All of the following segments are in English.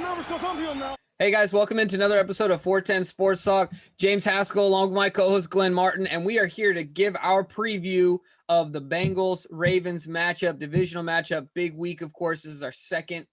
nervous because I'm here now. Hey guys, welcome into another episode of 410 Sports Talk. James Haskell along with my co-host Glenn Martin, and we are here to give our preview of the Bengals-Ravens matchup, divisional matchup. Big week, of course. This is our second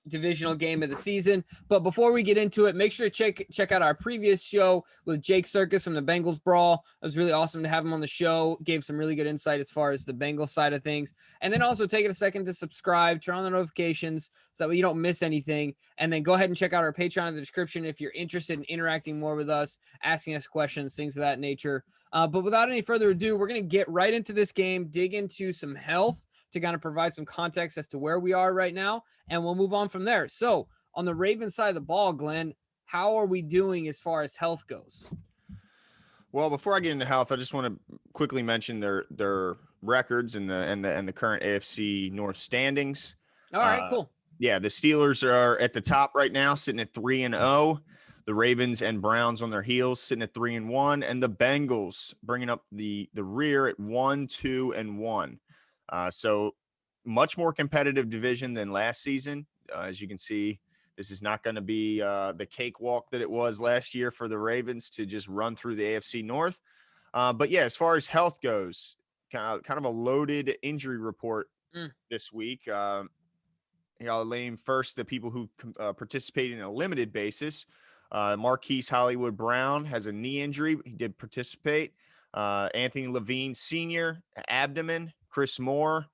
divisional game of the season. But before we get into it, make sure to check out our previous show with Jake Circus from the Bengals Brawl. It was really awesome to have him on the show. Gave some really good insight as far as the Bengals side of things. And then also take it a second to subscribe, turn on the notifications so that way you don't miss anything. And then go ahead and check out our Patreon in the description if you're interested in interacting more with us, asking us questions, things of that nature. But without any further ado, we're going to get right into this game, dig into some health to kind of provide some context as to where we are right now, and we'll move on from there. So on the Ravens side of the ball, Glenn, how are we doing as far as health goes? Well, before I get into health, I just want to quickly mention their records and the current AFC North standings. All right, cool. Yeah, the Steelers are at the top right now, sitting at 3-0. The Ravens and Browns on their heels, sitting at 3-1, and the Bengals bringing up the rear at 1-2-1. So much more competitive division than last season. As you can see, this is not going to be the cakewalk that it was last year for the Ravens to just run through the AFC North. But yeah, as far as health goes, kind of a loaded injury report this week. I'll name first the people who participated in a limited basis. Marquis Brown has a knee injury. He did participate. Anthony Levine Sr., abdomen. Chris Moore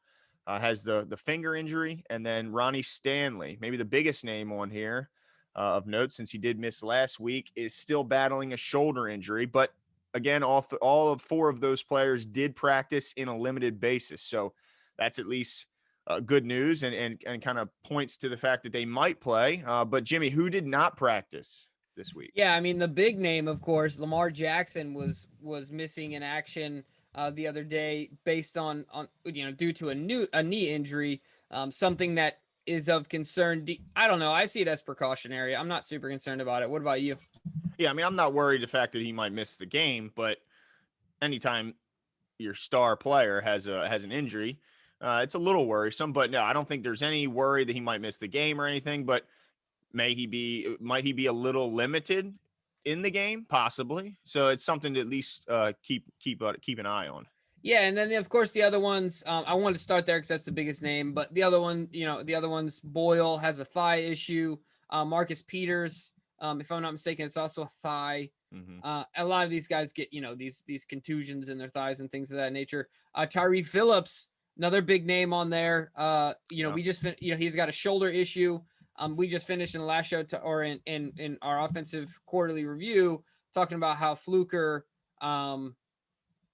has the finger injury. And then Ronnie Stanley, maybe the biggest name on here of note since he did miss last week, is still battling a shoulder injury. But again, all of four of those players did practice in a limited basis. So that's at least good news and kind of points to the fact that they might play. But Jimmy, who did not practice this week? Yeah, I mean, the big name, of course, Lamar Jackson was missing in action the other day based on due to a knee injury, something that is of concern. I don't know. I see it as precautionary. I'm not super concerned about it. What about you? Yeah, I mean, I'm not worried the fact that he might miss the game, but anytime your star player has an injury, it's a little worrisome. But no, I don't think there's any worry that he might miss the game or anything. But might he be a little limited in the game? Possibly. So it's something to at least keep an eye on. Yeah, and then of course the other ones. I wanted to start there because that's the biggest name. But the other ones. Boyle has a thigh issue. Marcus Peters, if I'm not mistaken, it's also a thigh. Mm-hmm. A lot of these guys get these contusions in their thighs and things of that nature. Tyree Phillips, another big name on there. We just he's got a shoulder issue. We just finished in the last show in our offensive quarterly review talking about how Fluker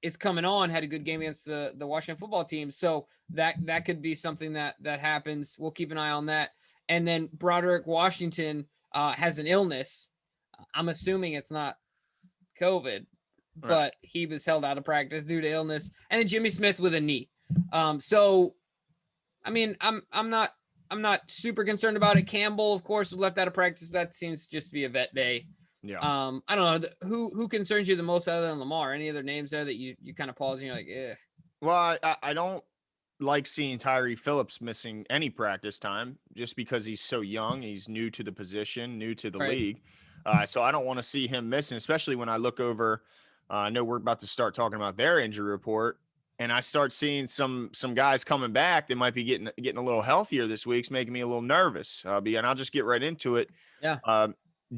is coming on, had a good game against the Washington football team. So that could be something that happens. We'll keep an eye on that. And then Broderick Washington has an illness. I'm assuming it's not COVID, but he was held out of practice due to illness. And then Jimmy Smith with a knee. So, I mean, I'm not super concerned about it. Campbell, of course, was left out of practice. But that seems just to be a vet day. Yeah. I don't know who concerns you the most other than Lamar. Any other names there that you kind of pause and you're like, eh? Well, I don't like seeing Tyree Phillips missing any practice time just because he's so young. He's new to the position, new to the league. So I don't want to see him missing, especially when I look over. I know we're about to start talking about their injury report. And I start seeing some guys coming back that might be getting a little healthier this week. It's making me a little nervous. And I'll just get right into it. Yeah.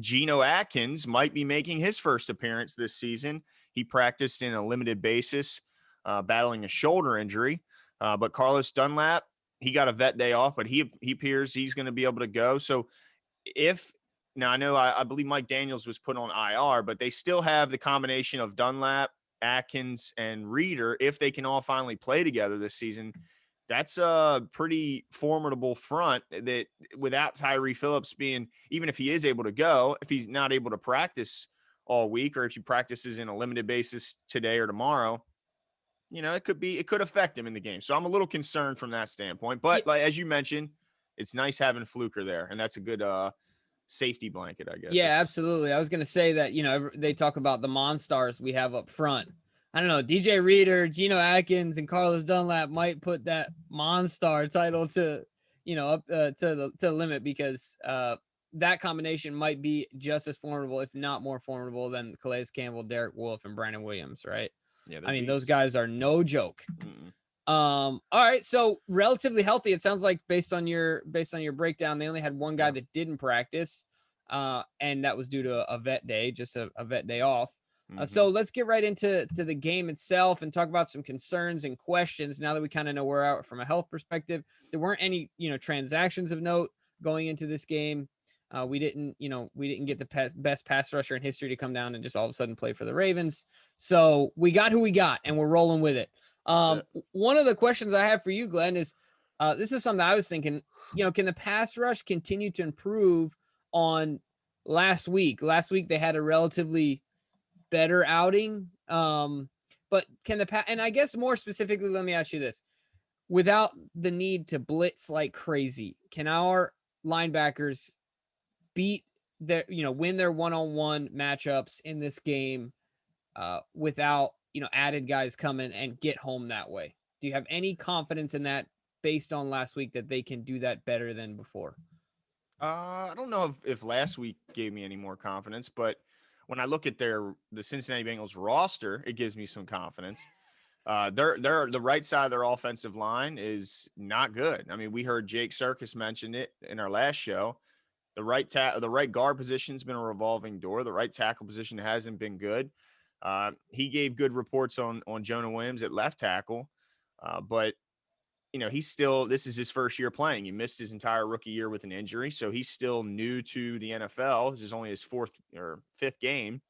Geno Atkins might be making his first appearance this season. He practiced in a limited basis, battling a shoulder injury. But Carlos Dunlap, he got a vet day off, but he appears he's going to be able to go. So now I know I believe Mike Daniels was put on IR, but they still have the combination of Dunlap, Atkins, and Reeder. If they can all finally play together this season, that's a pretty formidable front that without Tyree Phillips being, even if he is able to go, if he's not able to practice all week, or if he practices in a limited basis today or tomorrow, it could affect him in the game. So I'm a little concerned from that standpoint, but as you mentioned, it's nice having Fluker there, and that's a good safety blanket, I guess. Yeah, absolutely. I was going to say that, they talk about the Monstars we have up front. I don't know, DJ Reader, Geno Atkins, and Carlos Dunlap might put that Monstar title to, up to the limit because that combination might be just as formidable, if not more formidable, than Calais Campbell, Derek Wolfe, and Brandon Williams, right? Yeah, I mean, beasts. those guys are no joke. Mm-mm. All right, so relatively healthy. It sounds like based on your breakdown, they only had one guy that didn't practice, and that was due to a vet day, just a vet day off. So let's get right into the game itself and talk about some concerns and questions. Now that we kind of know we're out from a health perspective, there weren't any transactions of note going into this game. We didn't get the best pass rusher in history to come down and just all of a sudden play for the Ravens. So we got who we got, and we're rolling with it. One of the questions I have for you, Glenn, is this is something I was thinking. Can the pass rush continue to improve on last week? Last week they had a relatively better outing, but can and I guess more specifically, let me ask you this: without the need to blitz like crazy, can our linebackers beat win their one-on-one matchups in this game without added guys coming and get home that way? Do you have any confidence in that based on last week that they can do that better than before? I don't know if last week gave me any more confidence, but when I look at the Cincinnati Bengals roster, it gives me some confidence. The right side of their offensive line is not good. I mean, we heard Jake Circus mention it in our last show. The right guard position's been a revolving door. The right tackle position hasn't been good. He gave good reports on Jonah Williams at left tackle, but this is his first year playing. He missed his entire rookie year with an injury, so he's still new to the NFL. This is only his fourth or fifth game.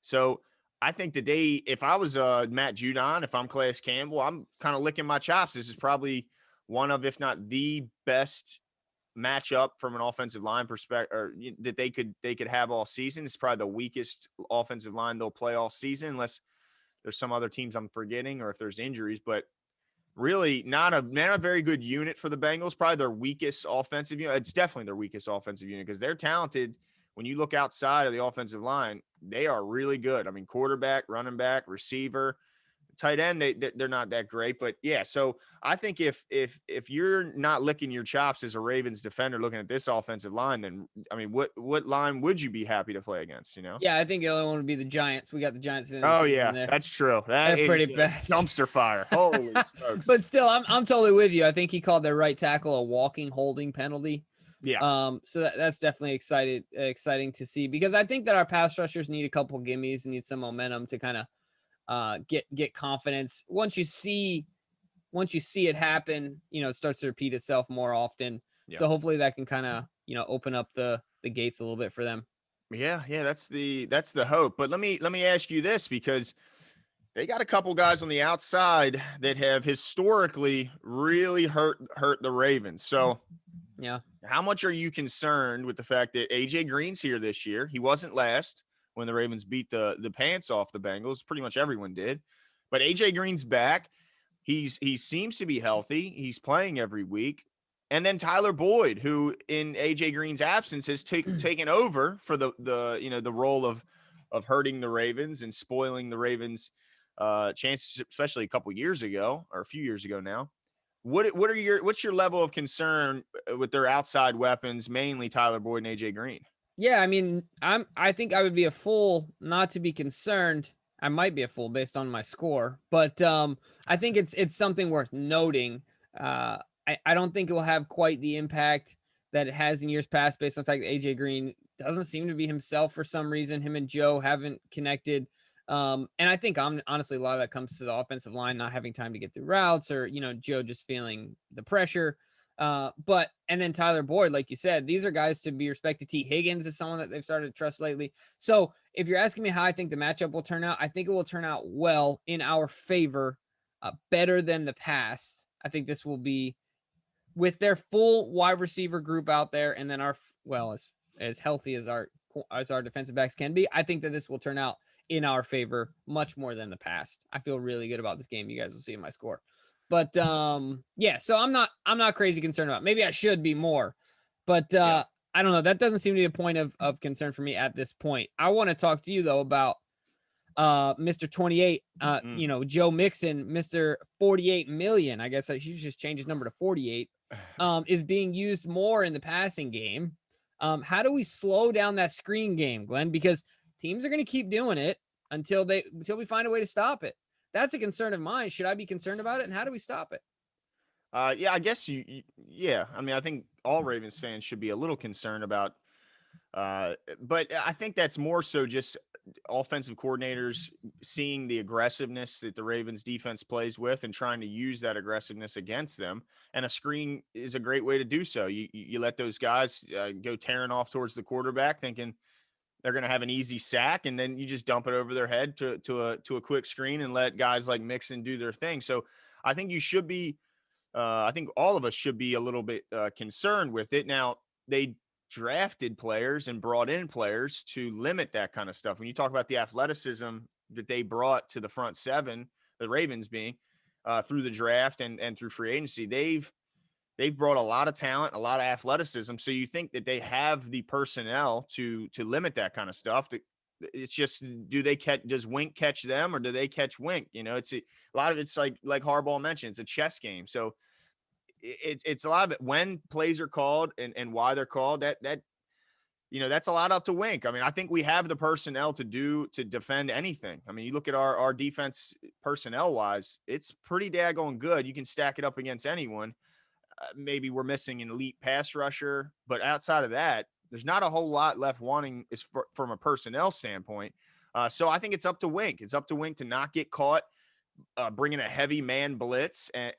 So I think if I was Matt Judon, if I'm Calais Campbell, I'm kind of licking my chops. This is probably one of, if not the best matchup from an offensive line perspective that they could have all season. It's probably the weakest offensive line they'll play all season, unless there's some other teams I'm forgetting or if there's injuries, but really not a very good unit for the Bengals. Probably their weakest offensive unit. It's definitely their weakest offensive unit because they're talented. When you look outside of the offensive line, they are really good. I mean, quarterback, running back, receiver, tight end, they're not that great. But yeah, so I think if you're not licking your chops as a Ravens defender looking at this offensive line, then I mean, what line would you be happy to play against? Yeah, I think the other one would be the Giants. We got the Giants in. Oh yeah, that's true. They're pretty bad. Dumpster fire. Holy smokes! But still, I'm totally with you. I think he called their right tackle a walking holding penalty. Yeah. So that's definitely exciting to see, because I think that our pass rushers need a couple gimmies, need some momentum to kind of get confidence. Once you see it happen, it starts to repeat itself more often. Yeah. So hopefully that can kind of open up the gates a little bit for them. Yeah, that's the hope. But let me ask you this, because they got a couple guys on the outside that have historically really hurt the Ravens. So yeah, how much are you concerned with the fact that AJ Green's here this year? He wasn't last when the Ravens beat the pants off the Bengals. Pretty much everyone did. But AJ Green's back. He seems to be healthy. He's playing every week. And then Tyler Boyd, who in AJ Green's absence has taken over for the role of hurting the Ravens and spoiling the Ravens' chances, especially a few years ago now. What's your level of concern with their outside weapons, mainly Tyler Boyd and AJ Green? Yeah, I mean, I think I would be a fool not to be concerned. I might be a fool based on my score, but I think it's something worth noting. I don't think it will have quite the impact that it has in years past, based on the fact that AJ Green doesn't seem to be himself for some reason. Him and Joe haven't connected. And I think honestly, a lot of that comes to the offensive line not having time to get through routes, or, Joe just feeling the pressure. And then Tyler Boyd, like you said, these are guys to be respected. T. Higgins is someone that they've started to trust lately. So if you're asking me how I think the matchup will turn out, I think it will turn out well in our favor, better than the past. I think this will be with their full wide receiver group out there, and then as healthy as our defensive backs can be. I think that this will turn out in our favor much more than the past. I feel really good about this game. You guys will see in my score. But yeah, so I'm not crazy concerned about it. Maybe I should be more, but I don't know. That doesn't seem to be a point of concern for me at this point. I want to talk to you though about Mr. 28, Joe Mixon, Mr. 48 million. I guess I should just change his number to 48. Is being used more in the passing game. How do we slow down that screen game, Glenn? Because teams are going to keep doing it until we find a way to stop it. That's a concern of mine. Should I be concerned about it? And how do we stop it? Yeah, I guess yeah. I mean, I think all Ravens fans should be a little concerned about, but I think that's more so just offensive coordinators seeing the aggressiveness that the Ravens defense plays with and trying to use that aggressiveness against them. And a screen is a great way to do so. You let those guys go tearing off towards the quarterback, thinking they're going to have an easy sack, and then you just dump it over their head to a quick screen and let guys like Mixon do their thing. So I think you should be. I think all of us should be a little bit concerned with it. Now, they drafted players and brought in players to limit that kind of stuff. When you talk about the athleticism that they brought to the front seven, the Ravens being through the draft and through free agency, they've brought a lot of talent, a lot of athleticism. So you think that they have the personnel to limit that kind of stuff. It's just, does Wink catch them or do they catch Wink? It's a lot of it's like Harbaugh mentioned, it's a chess game. So it's a lot of it when plays are called and why they're called, that that's a lot up to Wink. I mean, I think we have the personnel to defend anything. I mean, you look at our defense personnel wise, it's pretty daggone good. You can stack it up against anyone. Maybe we're missing an elite pass rusher, but outside of that, there's not a whole lot left wanting from a personnel standpoint. So I think it's up to Wink. It's up to Wink to not get caught bringing a heavy man blitz and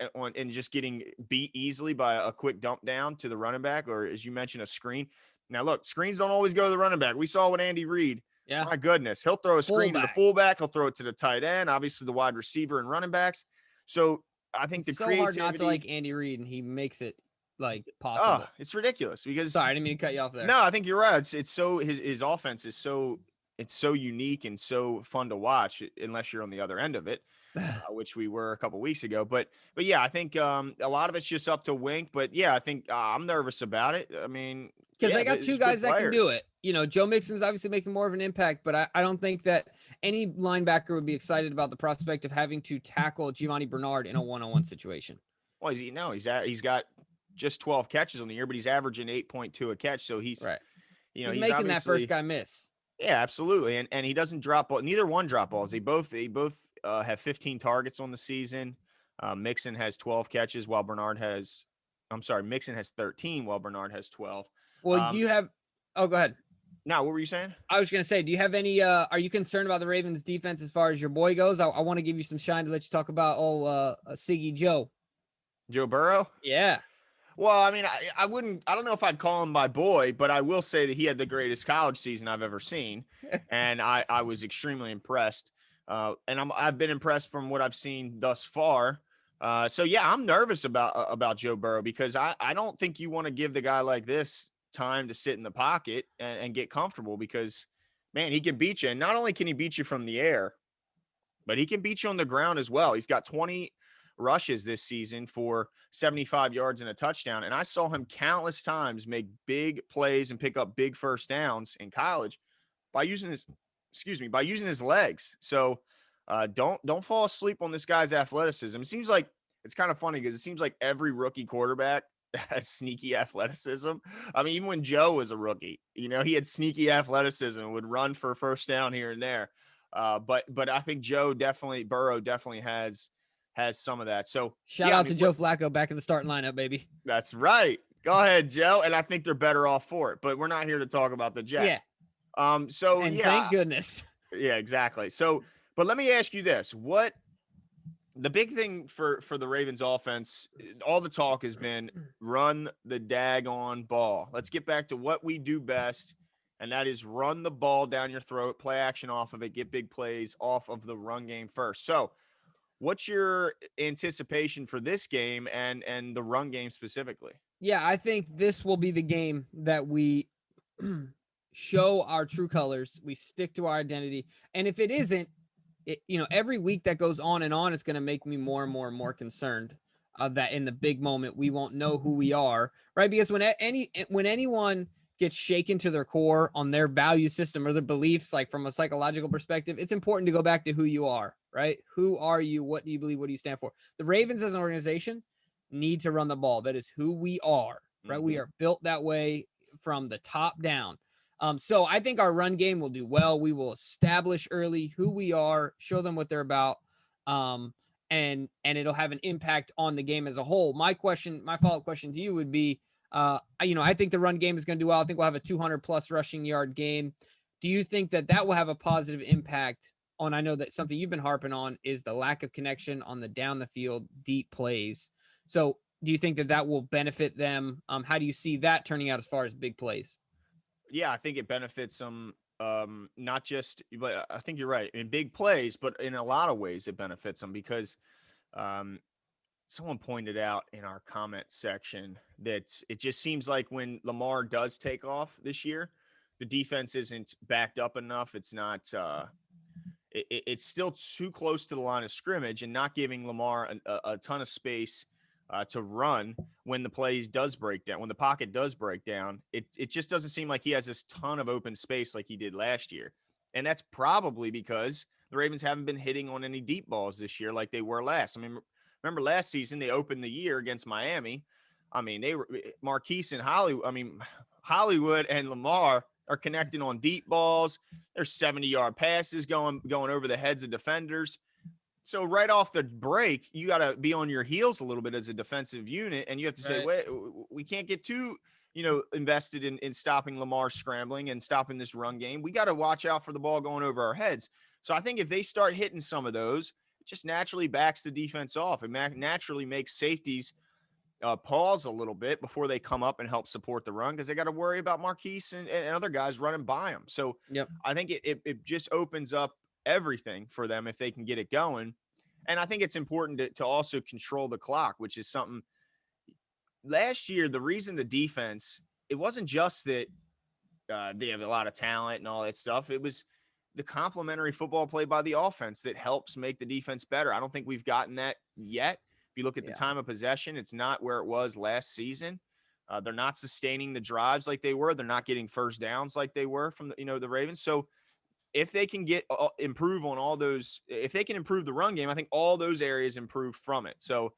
just getting beat easily by a quick dump down to the running back, or as you mentioned, a screen. Now, look, screens don't always go to the running back. We saw with Andy Reid. Yeah. My goodness. He'll throw a screen to the fullback. He'll throw it to the tight end, obviously the wide receiver and running backs. So I think it's the creativity. So hard not to like Andy Reid, and he makes it like possible. It's ridiculous because sorry, I didn't mean to cut you off there. No, I think you're right. It's so his offense is so unique and so fun to watch unless you're on the other end of it, which we were a couple weeks ago. But yeah, I think a lot of it's just up to Wink. But yeah, I think I'm nervous about it. I mean, because they got two guys that can do it. Joe Mixon's obviously making more of an impact, but I don't think that any linebacker would be excited about the prospect of having to tackle Giovanni Bernard in a one-on-one situation. Well, he's got just 12 catches on the year, but he's averaging 8.2 a catch. So he's right. He's making that first guy miss. Yeah, absolutely. And he doesn't drop ball. Neither one drop balls. They both have 15 targets on the season. Mixon has 12 catches while Mixon has 13 while Bernard has 12. Well, go ahead. No, what were you saying? I was going to say, do you have any, are you concerned about the Ravens defense as far as your boy goes? I want to give you some shine to let you talk about Siggy Joe. Joe Burrow? Yeah. Well, I mean, I don't know if I'd call him my boy, but I will say that he had the greatest college season I've ever seen. And I was extremely impressed. And I've been impressed from what I've seen thus far. So yeah, I'm nervous about Joe Burrow because I don't think you want to give the guy like this time to sit in the pocket and get comfortable because, man, he can beat you. And not only can he beat you from the air, but he can beat you on the ground as well. He's got 20 rushes this season for 75 yards and a touchdown. And I saw him countless times make big plays and pick up big first downs in college by using his legs. So don't fall asleep on this guy's athleticism. It seems like it's kind of funny because it seems like every rookie quarterback has sneaky athleticism. I mean, even when Joe was a rookie, he had sneaky athleticism and would run for a first down here and there. But I think Burrow definitely has some of that. So shout out to Joe Flacco back in the starting lineup, baby. That's right. Go ahead, Joe. And I think they're better off for it, but we're not here to talk about the Jets. Yeah. Thank goodness. Yeah, exactly. So, but let me ask you this. The big thing for the Ravens offense, all the talk has been run the daggone ball. Let's get back to what we do best, and that is run the ball down your throat, play action off of it, get big plays off of the run game first. So what's your anticipation for this game and the run game specifically? Yeah, I think this will be the game that we show our true colors. We stick to our identity. And if it isn't, every week that goes on and on, it's going to make me more and more and more concerned that in the big moment, we won't know who we are, right? Because when anyone gets shaken to their core on their value system or their beliefs, like from a psychological perspective, it's important to go back to who you are, right? Who are you? What do you believe? What do you stand for? The Ravens as an organization need to run the ball. That is who we are, right? Mm-hmm. We are built that way from the top down. So I think our run game will do well. We will establish early who we are, show them what they're about, and it'll have an impact on the game as a whole. My follow-up question to you would be, I think the run game is going to do well. I think we'll have a 200 plus rushing yard game. Do you think that will have a positive impact on? I know that something you've been harping on is the lack of connection on the down the field deep plays. So do you think that will benefit them? How do you see that turning out as far as big plays? Yeah, I think it benefits them, not just, but I think you're right in big plays, but in a lot of ways it benefits them because someone pointed out in our comment section that it just seems like when Lamar does take off this year, the defense isn't backed up enough. It's not, it's still too close to the line of scrimmage and not giving Lamar a ton of space to run when the plays does break down, when the pocket does break down. It just doesn't seem like he has this ton of open space like he did last year. And that's probably because the Ravens haven't been hitting on any deep balls this year like they were last. I mean, remember last season they opened the year against Miami. I mean, they were Marquis and Hollywood and Lamar are connecting on deep balls. There's 70-yard passes going over the heads of defenders. So right off the break, you got to be on your heels a little bit as a defensive unit, and you have to say, wait, we can't get too, invested in stopping Lamar scrambling and stopping this run game. We got to watch out for the ball going over our heads. So I think if they start hitting some of those, it just naturally backs the defense off. It naturally makes safeties pause a little bit before they come up and help support the run because they got to worry about Marquis and other guys running by them. So I think it just opens up everything for them if they can get it going. And I think it's important to also control the clock, which is something last year. The reason the defense, it wasn't just that they have a lot of talent and all that stuff. It was the complementary football play by the offense that helps make the defense better. I don't think we've gotten that yet. If you look at the time of possession, it's not where it was last season. They're not sustaining the drives like they were. They're not getting first downs like they were from the Ravens. So if they can improve on all those, if they can improve the run game, I think all those areas improve from it. So,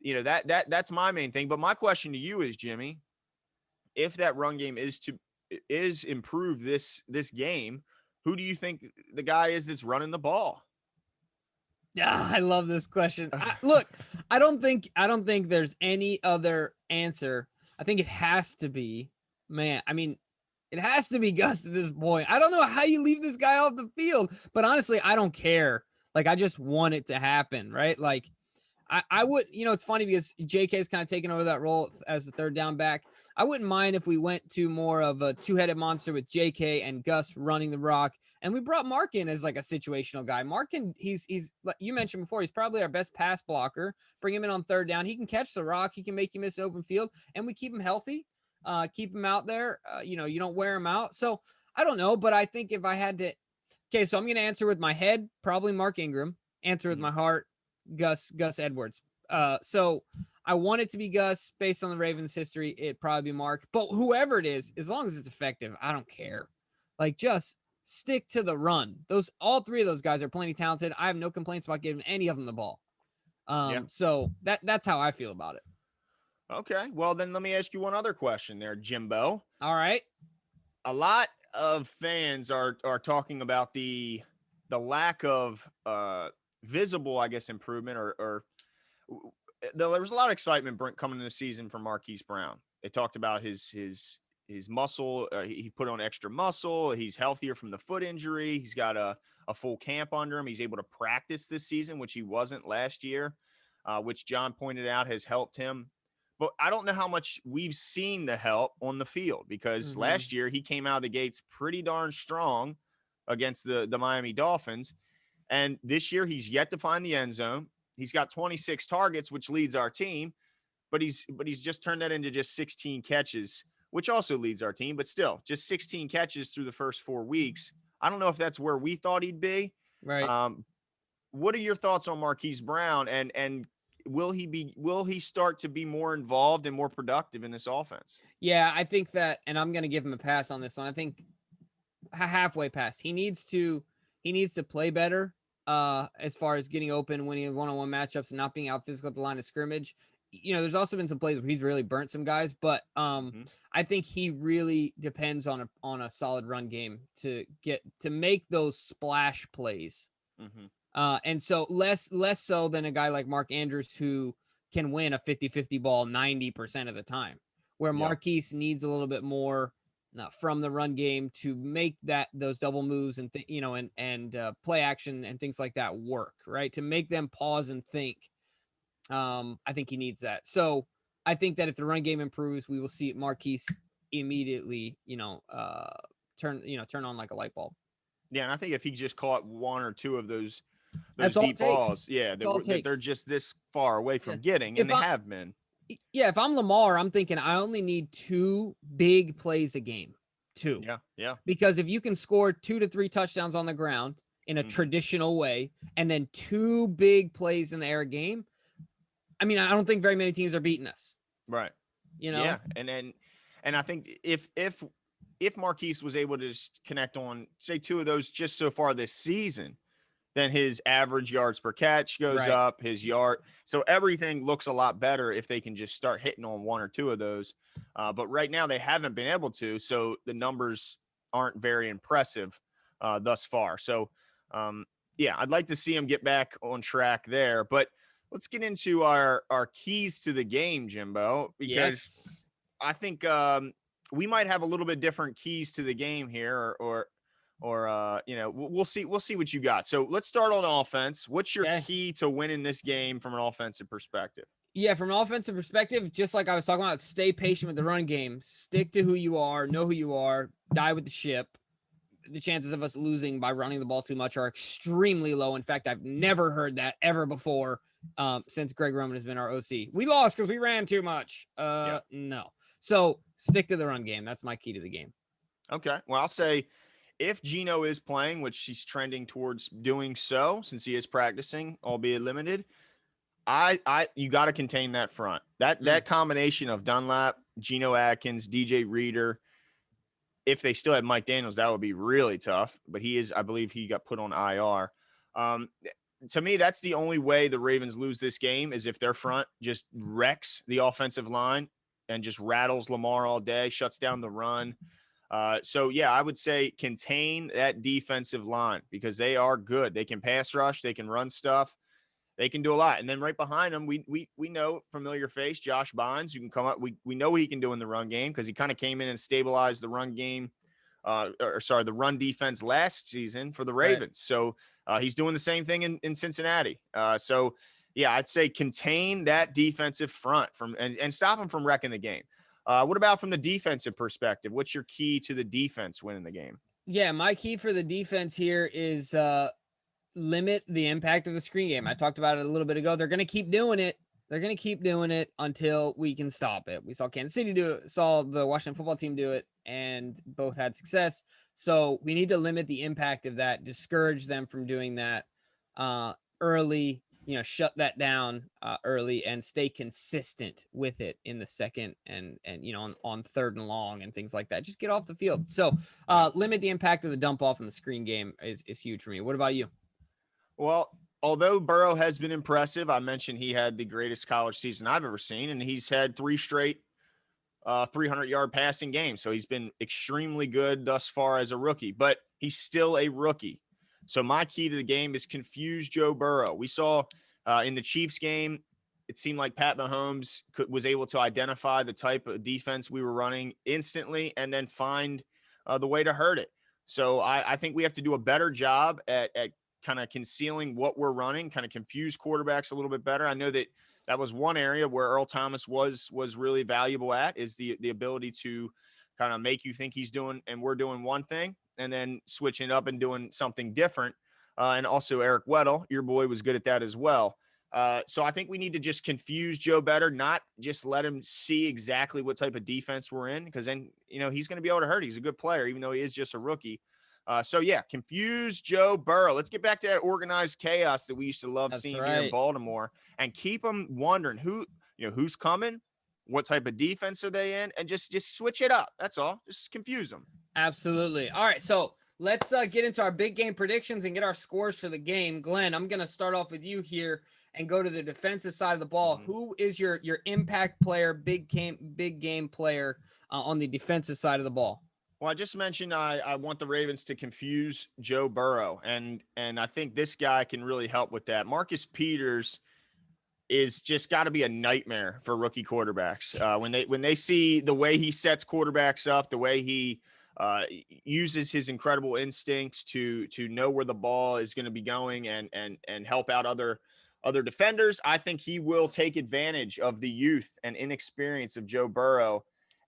that's my main thing. But my question to you is, Jimmy, if that run game is improved this game, who do you think the guy is that's running the ball? Yeah, I love this question. Look, I don't think there's any other answer. I think it has to be, it has to be Gus at this point. I don't know how you leave this guy off the field, but honestly, I don't care. Like, I just want it to happen, right? Like, I would, it's funny because JK is kind of taking over that role as the third down back. I wouldn't mind if we went to more of a two-headed monster with JK and Gus running the rock. And we brought Mark in as like a situational guy. Mark he's like you mentioned before, he's probably our best pass blocker. Bring him in on third down. He can catch the rock. He can make you miss an open field. And we keep him healthy. Keep him out there. You don't wear him out. So I don't know, but I think if I had to, okay, so I'm going to answer with my head, probably Mark Ingram. Answer with my heart, Gus Edwards. So I want it to be Gus based on the Ravens history. It'd probably be Mark, but whoever it is, as long as it's effective, I don't care. Like, just stick to the run. All three of those guys are plenty talented. I have no complaints about giving any of them the ball. So that's how I feel about it. Okay. Well, then let me ask you one other question there, Jimbo. All right. A lot of fans are talking about the lack of visible, I guess, improvement or there was a lot of excitement coming into the season for Marquis Brown. They talked about his muscle. He put on extra muscle. He's healthier from the foot injury. He's got a full camp under him. He's able to practice this season, which he wasn't last year, which John pointed out has helped him. But I don't know how much we've seen the help on the field because last year he came out of the gates pretty darn strong against the Miami Dolphins. And this year he's yet to find the end zone. He's got 26 targets, which leads our team, but he's just turned that into just 16 catches, which also leads our team, but still just 16 catches through the first 4 weeks. I don't know if that's where we thought he'd be. Right. What are your thoughts on Marquis Brown and will he start to be more involved and more productive in this offense? Yeah, I think that, and I'm going to give him a pass on this one. I think a halfway pass. He needs to play better as far as getting open, winning one-on-one matchups, and not being out physical at the line of scrimmage. there's also been some plays where he's really burnt some guys, but I think he really depends on a solid run game to make those splash plays. And so less so than a guy like Mark Andrews who can win a 50-50 ball 90% of the time, where Marquis needs a little bit more from the run game to make those double moves and play action and things like that work, right? To make them pause and think. I think he needs that. So I think that if the run game improves, we will see Marquis immediately, turn on like a light bulb. Yeah, and I think if he just caught one or two of those That's deep balls, that they're just this far away from getting, and they have been. Yeah, if I'm Lamar, I'm thinking I only need 2 big plays a game. 2. Yeah. Because if you can score 2 to 3 touchdowns on the ground in a traditional way, and then 2 big plays in the air game, I mean, I don't think very many teams are beating us. Right. Yeah, and I think if Marquis was able to just connect on, say, 2 of those just so far this season, then his average yards per catch goes up, his yard. So everything looks a lot better if they can just start hitting on 1 or 2 of those. But right now they haven't been able to, so the numbers aren't very impressive thus far. So, I'd like to see him get back on track there. But let's get into our keys to the game, Jimbo, because I think we might have a little bit different keys to the game here, or we'll see what you got. So let's start on offense. What's your key to winning this game from an offensive perspective? Yeah, from an offensive perspective, just like I was talking about, stay patient with the run game. Stick to who you are, know who you are, die with the ship. The chances of us losing by running the ball too much are extremely low. In fact, I've never heard that ever before since Greg Roman has been our OC. We lost because we ran too much. No. So stick to the run game. That's my key to the game. Okay. Well, I'll say if Geno is playing, which he's trending towards doing so since he is practicing, albeit limited, you got to contain that front. That combination of Dunlap, Geno Atkins, DJ Reader. If they still had Mike Daniels, that would be really tough. But I believe he got put on IR. To me, that's the only way the Ravens lose this game is if their front just wrecks the offensive line and just rattles Lamar all day, shuts down the run. I would say contain that defensive line because they are good. They can pass rush. They can run stuff. They can do a lot. And then right behind them, we know familiar face, Josh Bynes, who can come up. We know what he can do in the run game because he kind of came in and stabilized the run game, the run defense last season for the Ravens. Right. So he's doing the same thing in Cincinnati. I'd say contain that defensive front and stop them from wrecking the game. What about from the defensive perspective? What's your key to the defense winning the game? Yeah, my key for the defense here is limit the impact of the screen game. I talked about it a little bit ago. They're going to keep doing it. They're going to keep doing it until we can stop it. We saw Kansas City do it, saw the Washington football team do it, and both had success. So we need to limit the impact of that, discourage them from doing that early, shut that down early and stay consistent with it in the second and on 3rd and long and things like that. Just get off the field. So limit the impact of the dump off in the screen game is huge for me. What about you? Well, although Burrow has been impressive, I mentioned he had the greatest college season I've ever seen, and he's had 3 straight 300-yard passing games. So he's been extremely good thus far as a rookie, but he's still a rookie. So my key to the game is confuse Joe Burrow. We saw in the Chiefs game, it seemed like Pat Mahomes was able to identify the type of defense we were running instantly and then find the way to hurt it. So I think we have to do a better job at kind of concealing what we're running, kind of confuse quarterbacks a little bit better. I know that was one area where Earl Thomas was really valuable at is the ability to kind of make you think he's doing and we're doing one thing and then switching up and doing something different. And also Eric Weddle, your boy, was good at that as well. So I think we need to just confuse Joe better, not just let him see exactly what type of defense we're in, because then, he's going to be able to hurt. He's a good player, even though he is just a rookie. Confuse Joe Burrow. Let's get back to that organized chaos that we used to love seeing here in Baltimore and keep them wondering who's coming, what type of defense are they in, and just switch it up. That's all. Just confuse them. Absolutely. All right. So let's get into our big game predictions and get our scores for the game. Glenn, I'm going to start off with you here and go to the defensive side of the ball, who is your impact player, big game player on the defensive side of the ball? Well, I just mentioned I want the Ravens to confuse Joe Burrow, and I think this guy can really help with that. Marcus Peters is just got to be a nightmare for rookie quarterbacks. When they see the way he sets quarterbacks up, the way he uses his incredible instincts to know where the ball is going to be going and help out other defenders, I think he will take advantage of the youth and inexperience of Joe Burrow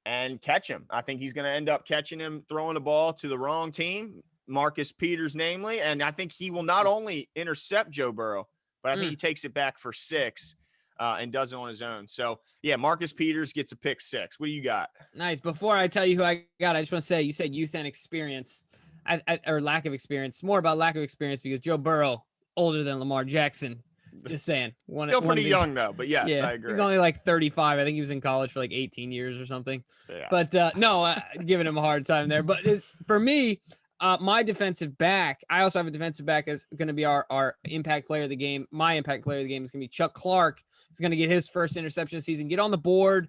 and catch him. I think he's going to end up catching him throwing the ball to the wrong team, Marcus Peters namely, and I think he will not only intercept Joe Burrow, but I think he takes it back for 6 and does it on his own. So, yeah, Marcus Peters gets a pick 6. What do you got? Nice. Before I tell you who I got, I just want to say, you said youth and experience, or lack of experience. More about lack of experience because Joe Burrow, older than Lamar Jackson. Just saying. Still pretty young, though, but yes, yeah, I agree. He's only like 35. I think he was in college for like 18 years or something. Yeah. But no, giving him a hard time there. But for me, my defensive back, I also have a defensive back as going to be our impact player of the game. My impact player of the game is going to be Chuck Clark. He's going to get his first interception of the season, get on the board,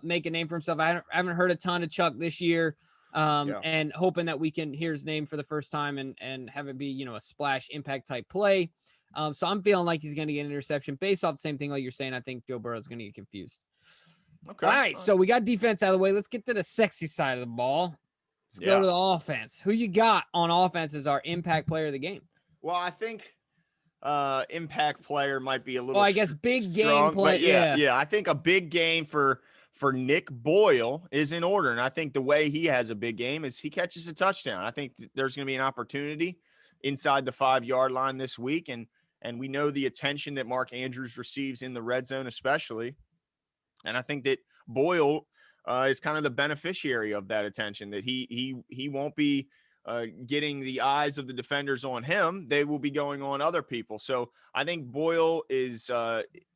make a name for himself. I haven't heard a ton of Chuck this year. And hoping that we can hear his name for the first time and have it be, a splash impact type play. So I'm feeling like he's going to get an interception based off the same thing like you're saying. I think Joe Burrow is going to get confused. Okay. All right. So we got defense out of the way. Let's get to the sexy side of the ball. Let's go to the offense. Who you got on offense as our impact player of the game? Well, I think impact player might be a little I guess big strong, game play. Yeah. I think a big game for Nick Boyle is in order. And I think the way he has a big game is he catches a touchdown. I think there's going to be an opportunity inside the 5-yard line this week. And we know the attention that Mark Andrews receives in the red zone, especially. And I think that Boyle is kind of the beneficiary of that attention, that he won't be getting the eyes of the defenders on him. They will be going on other people. So I think Boyle is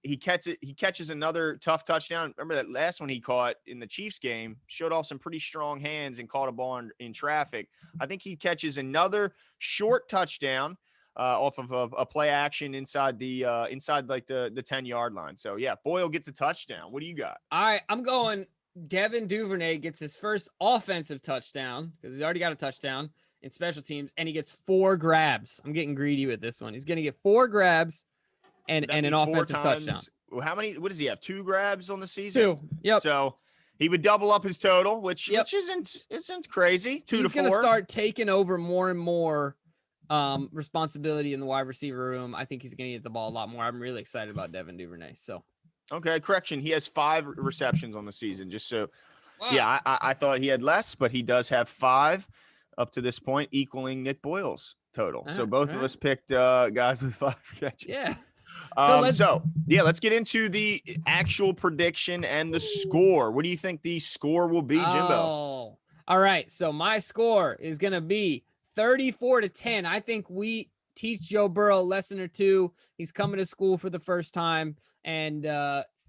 he catches another tough touchdown. Remember that last one he caught in the Chiefs game, showed off some pretty strong hands and caught a ball in traffic. I think he catches another short touchdown off of a play action inside the 10-yard line. So yeah, Boyle gets a touchdown. What do you got? All right, I'm going Devin Duvernay gets his first offensive touchdown because he's already got a touchdown in special teams, and he gets 4 grabs. I'm getting greedy with this one. He's going to get 4 grabs and an offensive touchdown. How many? What does he have? 2 grabs on the season? 2. Yep. So he would double up his total, which isn't crazy. 2 to 4. He's going to start taking over more and more responsibility in the wide receiver room. I think he's going to get the ball a lot more. I'm really excited about Devin Duvernay. So. Okay, correction. He has 5 receptions on the season. Just so, wow. Yeah, I thought he had less, but he does have 5 up to this point, equaling Nick Boyle's total. So both of us picked guys with 5 catches. Yeah. Let's get into the actual prediction and the score. What do you think the score will be, Jimbo? Oh, all right. So my score is going to be 34-10. I think we teach Joe Burrow a lesson or two. He's coming to school for the first time, and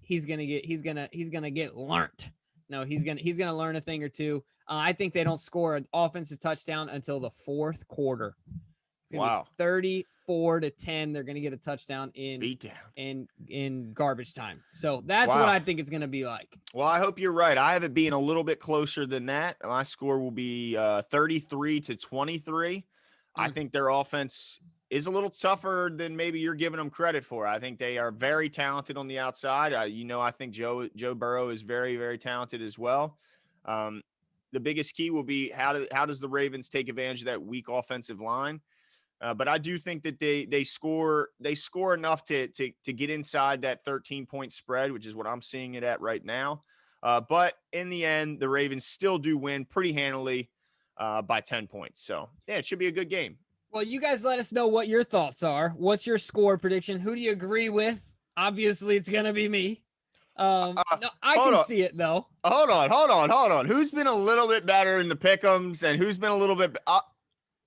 he's gonna get learned. No, he's gonna learn a thing or two. I think they don't score an offensive touchdown until the 4th quarter. Wow. 34-10. They're gonna get a touchdown in garbage time. So that's what I think it's gonna be like. Well, I hope you're right. I have it being a little bit closer than that. My score will be 33-23. I think their offense is a little tougher than maybe you're giving them credit for. I think they are very talented on the outside. I think Joe Burrow is very, very talented as well. The biggest key will be how does the Ravens take advantage of that weak offensive line? But I do think that they score enough to get inside that 13-point spread, which is what I'm seeing it at right now. But in the end, the Ravens still do win pretty handily by 10 points. So yeah, it should be a good game. Well, you guys let us know what your thoughts are. What's your score prediction? Who do you agree with? Obviously, it's going to be me. No, I can see it, though. Hold on. Who's been a little bit better in the pick'ems and who's been a little bit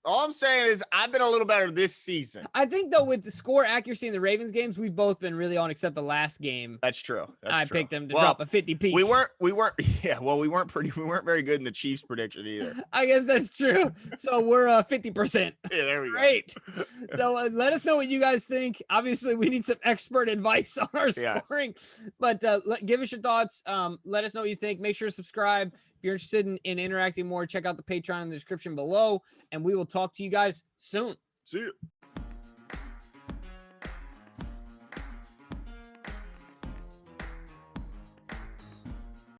All I'm saying is I've been a little better this season. I think though with the score accuracy in the Ravens games, we've both been really on, except the last game. That's true. I picked them to drop a 50 piece. We weren't. Yeah. Well, we weren't very good in the Chiefs prediction either. I guess that's true. So we're 50%. Yeah, there we go. Great. So let us know what you guys think. Obviously, we need some expert advice on our scoring, but give us your thoughts. Let us know what you think. Make sure to subscribe. If you're interested in interacting more, check out the Patreon in the description below, and we will talk to you guys soon. See you.